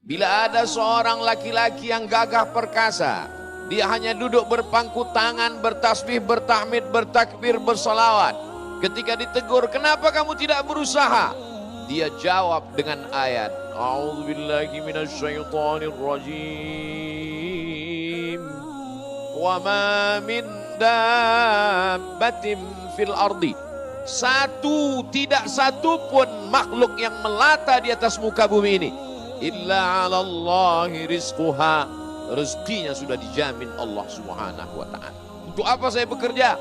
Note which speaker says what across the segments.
Speaker 1: Bila ada seorang laki-laki yang gagah perkasa, dia hanya duduk berpangku tangan, bertasbih, bertahmid, bertakbir, bersalawat. Ketika ditegur, kenapa kamu tidak berusaha? Dia jawab dengan ayat, A'udzubillahi minasyaitonirrajim. Wa ma min dabbatin fil ardi. Tidak satu pun makhluk yang melata di atas muka bumi ini. Illa 'alallahi rizquha. Rezekinya sudah dijamin Allah Subhanahu wa taala. Untuk apa saya bekerja?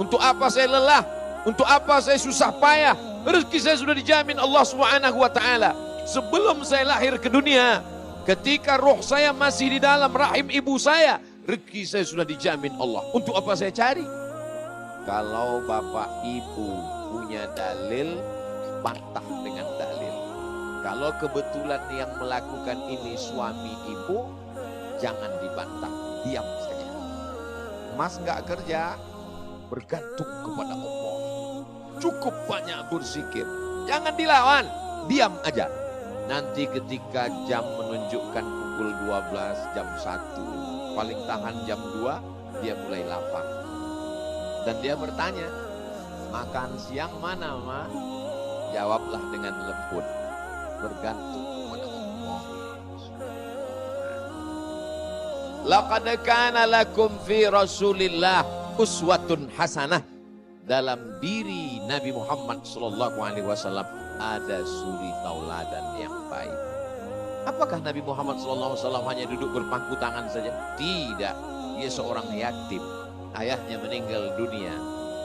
Speaker 1: Untuk apa saya lelah? Untuk apa saya susah payah? Rezeki saya sudah dijamin Allah Subhanahu wa taala. Sebelum saya lahir ke dunia, ketika roh saya masih di dalam rahim ibu saya, rezeki saya sudah dijamin Allah. Untuk apa saya cari? Kalau bapak ibu punya dalil, bantah dengan dalil. Kalau kebetulan yang melakukan ini suami ibu, jangan dibantah, diam saja. Mas gak kerja, bergantung kepada Allah. Cukup banyak berzikir, jangan dilawan, diam aja. Nanti ketika jam menunjukkan pukul 12, jam 1, paling tahan jam 2, dia mulai lapar. Dan dia bertanya, makan siang mana, Ma? Jawablah dengan lembut, bergantung kepada Allah. Laqad kana lakum fi Rasulillah uswatun hasanah. Dalam diri Nabi Muhammad SAW ada suri tauladan yang baik. Apakah Nabi Muhammad SAW hanya duduk berpangku tangan saja? Tidak, dia seorang yatim. Ayahnya meninggal dunia.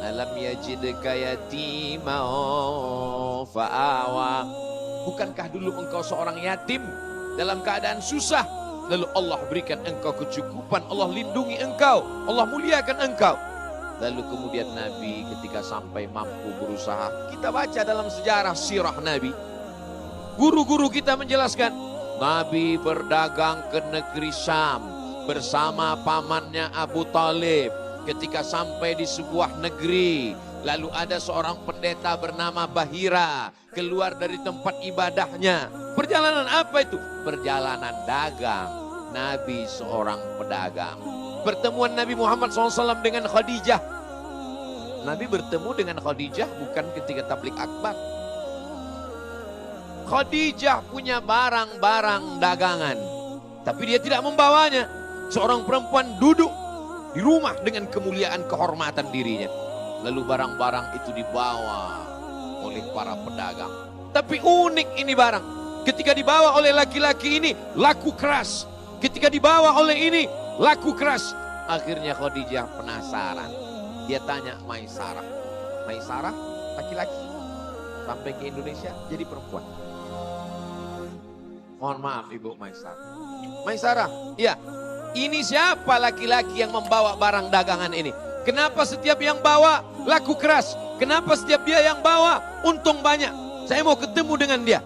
Speaker 1: Alam yajidka yatima fa'awa. Bukankah dulu engkau seorang yatim dalam keadaan susah, lalu Allah berikan engkau kecukupan, Allah lindungi engkau, Allah muliakan engkau. Lalu kemudian Nabi ketika sampai mampu berusaha, kita baca dalam sejarah sirah Nabi, guru-guru kita menjelaskan, Nabi berdagang ke negeri Syam bersama pamannya Abu Talib. Ketika sampai di sebuah negeri, lalu ada seorang pendeta bernama Bahira keluar dari tempat ibadahnya. Perjalanan apa itu? Perjalanan dagang. Nabi seorang pedagang. Pertemuan Nabi Muhammad SAW dengan Khadijah. Nabi bertemu dengan Khadijah bukan ketika tablik akbar. Khadijah punya barang-barang dagangan, tapi dia tidak membawanya. Seorang perempuan duduk di rumah dengan kemuliaan kehormatan dirinya. Lalu barang-barang itu dibawa oleh para pedagang. Tapi unik ini barang. Ketika dibawa oleh laki-laki ini, laku keras. Ketika dibawa oleh ini, laku keras. Akhirnya Khadijah penasaran. Dia tanya Maisarah. Maisarah, laki-laki. Sampai ke Indonesia jadi perempuan. Mohon maaf Ibu Maisarah. Maisarah, iya. Ini siapa laki-laki yang membawa barang dagangan ini? Kenapa setiap yang bawa laku keras? Kenapa setiap dia yang bawa untung banyak? Saya mau ketemu dengan dia.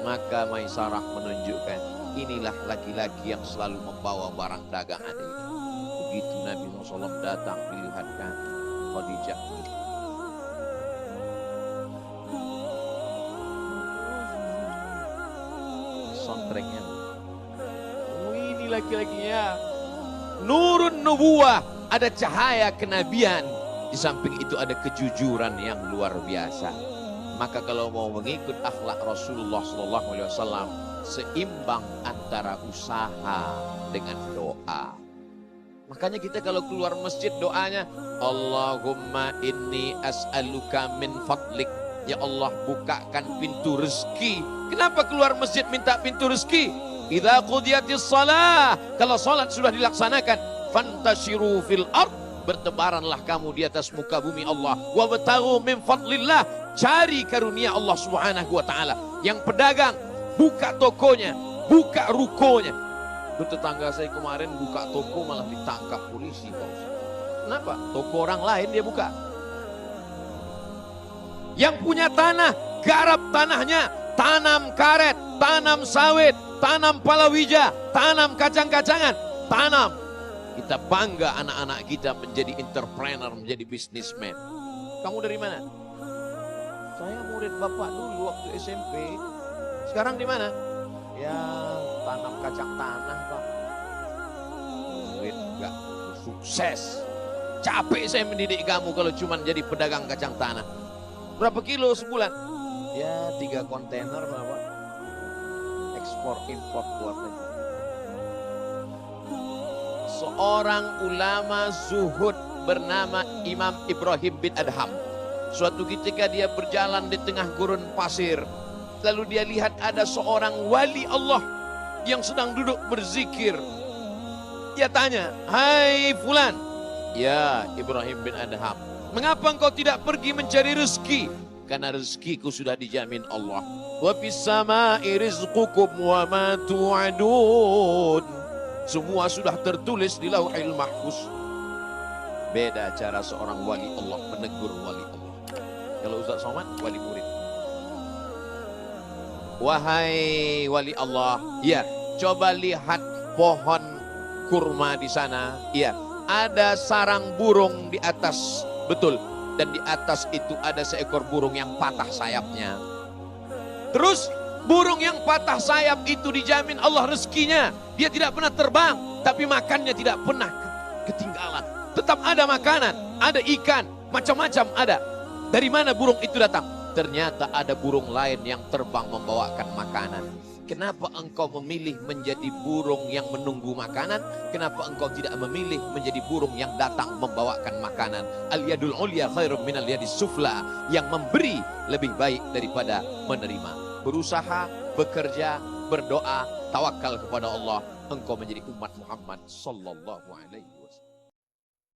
Speaker 1: Maka Maisarah menunjukkan, inilah laki-laki yang selalu membawa barang dagangan ini. Begitu Nabi SAW datang dilihatkan Khadijah. Soundtracknya. Ini laki-lakinya nurun nubuwah, ada cahaya kenabian. Di samping itu ada kejujuran yang luar biasa. Maka kalau mau mengikut akhlak Rasulullah SAW, seimbang antara usaha dengan doa. Makanya kita kalau keluar masjid doanya, Allahumma inni as'aluka min fadlik. Ya Allah, bukakan pintu rezeki. Kenapa keluar masjid minta pintu rezeki? Idza qudiyatis shalah, kalau salat sudah dilaksanakan, fantashiru fil ard, bertebaranlah kamu di atas muka bumi Allah. Wa bataghu min fadlillah, cari karunia Allah Subhanahu wa taala. Yang pedagang buka tokonya, buka rukonya. Tetangga saya kemarin buka toko malah ditangkap polisi. Kenapa? Toko orang lain dia buka. Yang punya tanah, garap tanahnya, tanam karet, tanam sawit, tanam palawija, tanam kacang-kacangan, tanam. Kita bangga anak-anak kita menjadi entrepreneur, menjadi businessman. Kamu dari mana? Saya murid bapak dulu waktu SMP. Sekarang di mana? Ya Tanam kacang tanah, Pak. Murid enggak sukses. Capek saya mendidik kamu kalau cuma jadi pedagang kacang tanah. Berapa kilo sebulan? Ya 3 kontainer, Bapak. Ekspor impor keluar negeri. Seorang ulama zuhud bernama Imam Ibrahim bin Adham. Suatu ketika dia berjalan di tengah gurun pasir. Lalu dia lihat ada seorang wali Allah yang sedang duduk berzikir. Dia tanya, "Hai fulan." "Ya, Ibrahim bin Adham." "Mengapa engkau tidak pergi mencari rezeki?" "Karena rezekiku sudah dijamin Allah." "Wa fis sama'i rizqukum wa ma tu'adun." Semua sudah tertulis di Lauhil Mahfuz. Beda cara seorang wali Allah menegur wali Allah. Kalau Ustaz Somad, wali murid. "Wahai wali Allah, ya, coba lihat pohon kurma di sana. Iya, ada sarang burung di atas, betul. Dan di atas itu ada seekor burung yang patah sayapnya. Terus burung yang patah sayap itu dijamin Allah rezekinya. Dia tidak pernah terbang, tapi makannya tidak pernah ketinggalan. Tetap ada makanan, ada ikan, macam-macam ada. Dari mana burung itu datang? Ternyata ada burung lain yang terbang membawakan makanan. Kenapa engkau memilih menjadi burung yang menunggu makanan? Kenapa engkau tidak memilih menjadi burung yang datang membawakan makanan? Al-yadul ulya khairum minal yadis sufla. Yang memberi lebih baik daripada menerima. Berusaha, bekerja, berdoa, tawakal kepada Allah. Engkau menjadi umat Muhammad sallallahu alaihi